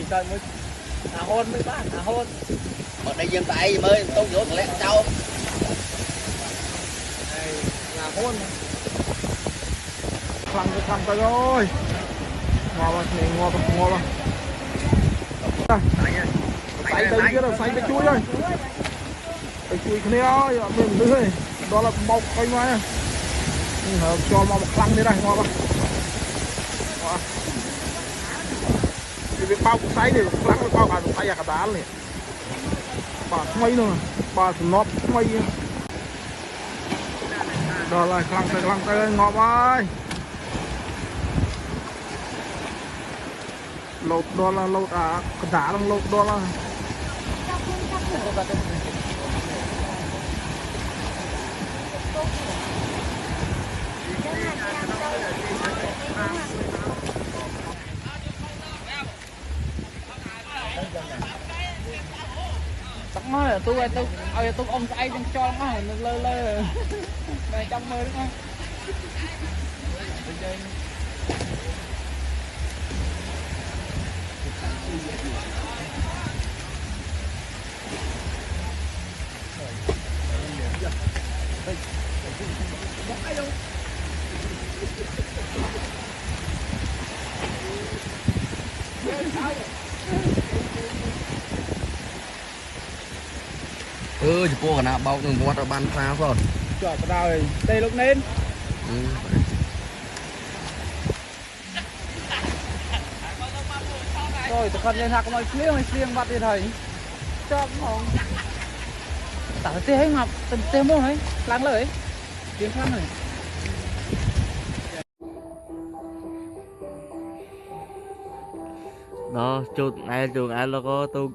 trời mới hôn mới ba hôn mà đây dân tại mới tôi vô lẹ cháu này là hôn khăn tới rồi ngò vào ngò vào say tới kia rồi say tới chuối rồi tới chuối cái này ơi mình lưới đó là mọc cây mai cho mọc khăn đi đây ngò vào việc bao cục say thì khăn bao cả cục say cả đá này bà mấy nữa bà nót mấy đó là khăn tay ngọt ơi lột đó là lột à cái đá đang lột đó là chắc nói là tôi ông ai đang cho nó lơ này trong mơ đúng không chụp bộ cả nào bao từng quạt ở bàn phá rồi chọn vào rồi đây lúc lên rồi tụi con lên học nói riêng bắt đi thầy cho không tao tê hay ngọc tê mua ấy láng lời tiếng khăn này đó chuột này trường ai là có tôi